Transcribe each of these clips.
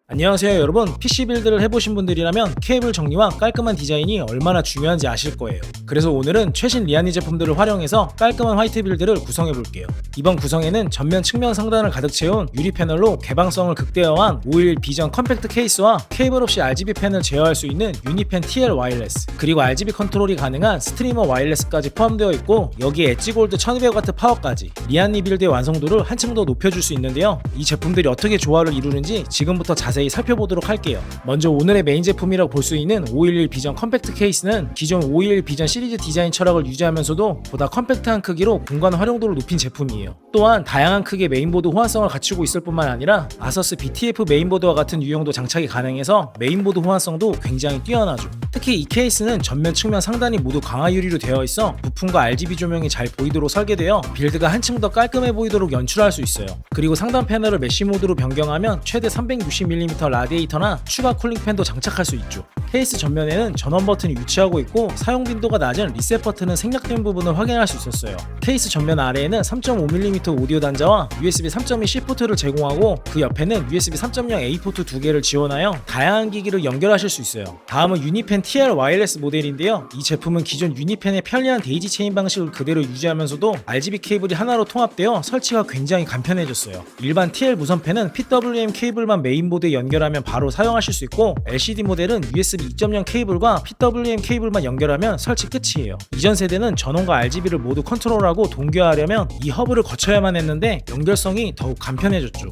안녕하세요 여러분. PC 빌드를 해보신 분들이라면 케이블 정리와 깔끔한 디자인이 얼마나 중요한지 아실 거예요. 그래서 오늘은 최신 리안이 제품들을 활용해서 깔끔한 화이트 빌드를 구성해 볼게요. 이번 구성에는 전면 측면 상단을 가득 채운 유리 패널로 개방성을 극대화한 511 비전 컴팩트 케이스와 케이블 없이 RGB 펜을 제어할 수 있는 유니펜 TL 와이어리스, 그리고 RGB 컨트롤이 가능한 스트리머 와이어리스까지 포함되어 있고, 여기에 엣지 골드 1200W 파워까지 리안이 빌드의 완성도를 한층 더 높여줄 수 있는데요. 이 제품들이 어떻게 조화를 이루는지 지금부터 자세히 살펴보도록 할게요. 먼저 오늘의 메인 제품이라고 볼 수 있는 511 비전 컴팩트 케이스는 기존 511 비전 시리즈 디자인 철학을 유지하면서도 보다 컴팩트한 크기로 공간 활용도를 높인 제품이에요. 또한 다양한 크기의 메인보드 호환성을 갖추고 있을 뿐만 아니라 아서스 BTF 메인보드와 같은 유형도 장착이 가능해서 메인보드 호환성도 굉장히 뛰어나죠. 특히 이 케이스는 전면 측면 상단이 모두 강화 유리로 되어 있어 부품과 RGB 조명이 잘 보이도록 설계되어 빌드가 한층 더 깔끔해 보이도록 연출할 수 있어요. 그리고 상단 패널을 메쉬 모드로 변경하면 최대 360mm 라디에이터나 추가 쿨링 팬도 장착할 수 있죠. 케이스 전면에는 전원 버튼이 위치하고 있고 사용 빈도가 낮은 리셋 버튼은 생략된 부분을 확인할 수 있었어요. 케이스 전면 아래에는 3.5mm 오디오 단자와 USB 3.2 C 포트를 제공하고, 그 옆에는 USB 3.0 A 포트 2개를 지원하여 다양한 기기를 연결하실 수 있어요. 다음은 유니펜 TL 와이어리스 모델인데요. 이 제품은 기존 유니펜의 편리한 데이지 체인 방식을 그대로 유지하면서도 RGB 케이블이 하나로 통합되어 설치가 굉장히 간편해졌어요. 일반 TL 무선펜은 PWM 케이블만 메인보드에 연결하면 바로 사용하실 수 있고, LCD 모델은 USB 2.0 케이블과 PWM 케이블만 연결하면 설치 끝이에요. 이전 세대는 전원과 RGB를 모두 컨트롤하고 동기화하려면 이 허브를 거쳐야만 했는데 연결성이 더욱 간편해졌죠.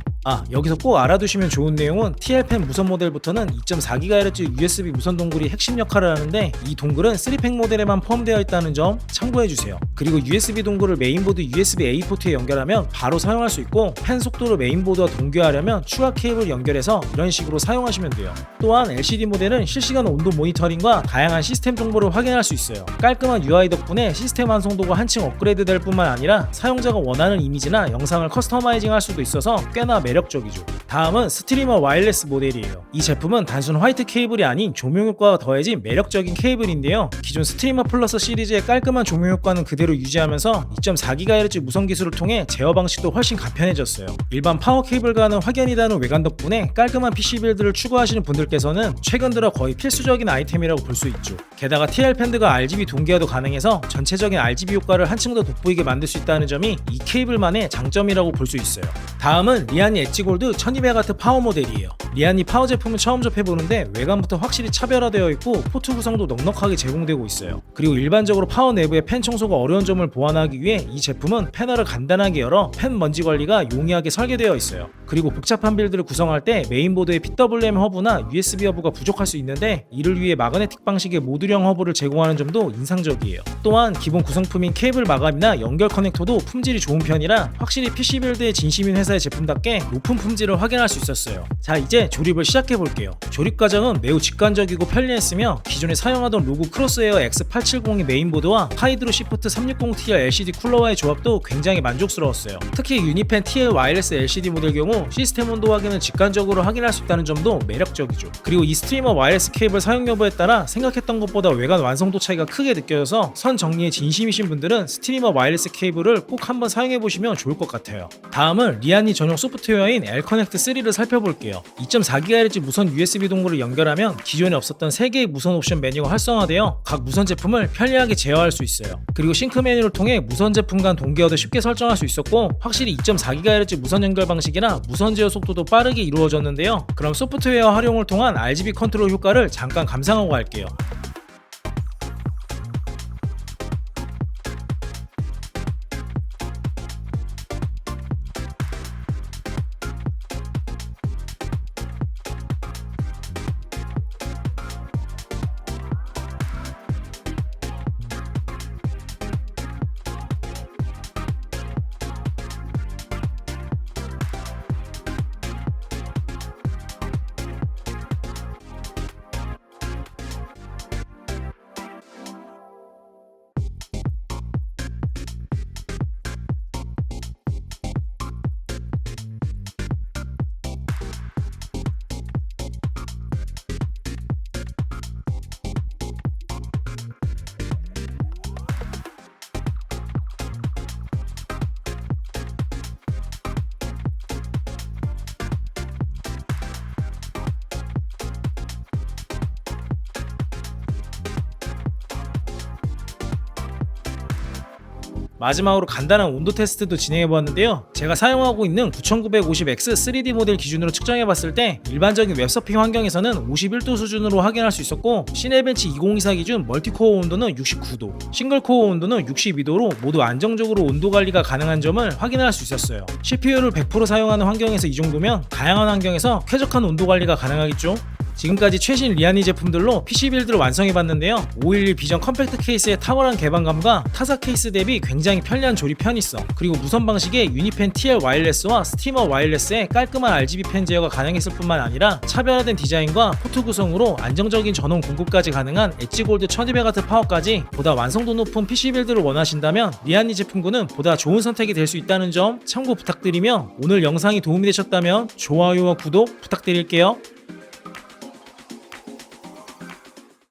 여기서 꼭 알아두시면 좋은 내용은 TL펜 무선 모델부터는 2.4GHz USB 무선 동굴이 핵심 역할을 하는데, 이 동굴은 3팩 모델에만 포함되어 있다는 점 참고해주세요. 그리고 USB 동굴을 메인보드 USB A 포트에 연결하면 바로 사용할 수 있고, 펜 속도를 메인보드와 동기화하려면 추가 케이블 연결해서 이런 식으로 사용하시면 돼요. 또한 LCD 모델은 실시간 온도 모니터링과 다양한 시스템 정보를 확인할 수 있어요. 깔끔한 UI 덕분에 시스템 완성도가 한층 업그레이드 될 뿐만 아니라 사용자가 원하는 이미지나 영상을 커스터마이징 할 수도 있어서 꽤나 매력적이죠. 다음은 스트리머 와이어리스 모델이에요. 이 제품은 단순 화이트 케이블이 아닌 조명 효과가 더해진 매력적인 케이블인데요. 기존 스트리머 플러스 시리즈의 깔끔한 조명 효과는 그대로 유지하면서 2.4GHz 무선 기술을 통해 제어 방식도 훨씬 간편해졌어요. 일반 파워 케이블과는 확연히 다른 외관 덕분에 깔끔한 PC 빌드를 추구하시는 분들께서는 최근 들어 거의 필수적인 아이템이라고 볼 수 있죠. 게다가 TL 펜드가 RGB 동기화도 가능해서 전체적인 RGB 효과를 한층 더 돋보이게 만들 수 있다는 점이 이 케이블만의 장점이라고 볼 수 있어요. 다음은 리안이 엣지 골드 1200W 파워 모델이에요. 리안이 파워 제품은 처음 접해보는데 외관부터 확실히 차별화되어 있고 포트 구성도 넉넉하게 제공되고 있어요. 그리고 일반적으로 파워 내부의 펜 청소가 어려운 점을 보완하기 위해 이 제품은 패널을 간단하게 열어 펜 먼지 관리가 용이하게 설계되어 있어요. 그리고 복잡한 빌드를 구성할 때 메인보드에 PWM 허브나 USB 허브가 부족할 수 있는데, 이를 위해 마그네틱 방식의 모듈형 허브를 제공하는 점도 인상적이에요. 또한 기본 구성품인 케이블 마감이나 연결 커넥터도 품질이 좋은 편이라 확실히 PC 빌드의 진심인 회사의 제품답게 높은 품질을 확인할 수 있었어요. 자, 이제 조립을 시작해 볼게요. 조립 과정은 매우 직관적이고 편리했으며, 기존에 사용하던 로고 크로스에어 X870의 메인보드와 하이드로 시프트 360TL LCD 쿨러와의 조합도 굉장히 만족스러웠어요. 특히 유니펜 TL 와이어리스 LCD 모델 경우 시스템 온도 확인을 직관적으로 확인할 수 있다는 점도 매력적이죠. 그리고 이 스트리머 와이어리스 케이블 사용 여부에 따라 생각했던 것보다 외관 완성도 차이가 크게 느껴져서 선 정리에 진심이신 분들은 스트리머 와이어리스 케이블을 꼭 한번 사용해 보시면 좋을 것 같아요. 다음은 리안이 전용 소프트웨어인 L-커넥트 3를 살펴볼게요. 2.4GHz 무선 USB 동굴을 연결하면 기존에 없었던 3개의 무선 옵션 메뉴가 활성화되어 각 무선 제품을 편리하게 제어할 수 있어요. 그리고 싱크 메뉴를 통해 무선 제품 간 동기화도 쉽게 설정할 수 있었고, 확실히 2.4GHz 무선 연결 방식이나 무선 제어 속도도 빠르게 이루어졌는데요. 그럼 소프트웨어 활용을 통한 RGB 컨트롤 효과를 잠깐 감상하고 갈게요. 마지막으로 간단한 온도 테스트도 진행해보았는데요. 제가 사용하고 있는 9950X 3D 모델 기준으로 측정해봤을 때 일반적인 웹서핑 환경에서는 51도 수준으로 확인할 수 있었고, 시네벤치 2024 기준 멀티코어 온도는 69도, 싱글코어 온도는 62도로 모두 안정적으로 온도 관리가 가능한 점을 확인할 수 있었어요. CPU를 100% 사용하는 환경에서 이 정도면 다양한 환경에서 쾌적한 온도 관리가 가능하겠죠? 지금까지 최신 리아니 제품들로 PC 빌드를 완성해봤는데요. 511 비전 컴팩트 케이스의 탁월한 개방감과 타사 케이스 대비 굉장히 편리한 조립 편의성, 그리고 무선 방식의 유니펜 TL 와이어리스와 스티머 와이어리스의 깔끔한 RGB 펜 제어가 가능했을 뿐만 아니라 차별화된 디자인과 포트 구성으로 안정적인 전원 공급까지 가능한 엣지골드 1200W 파워까지 보다 완성도 높은 PC 빌드를 원하신다면 리아니 제품군은 보다 좋은 선택이 될 수 있다는 점 참고 부탁드리며, 오늘 영상이 도움이 되셨다면 좋아요와 구독 부탁드릴게요.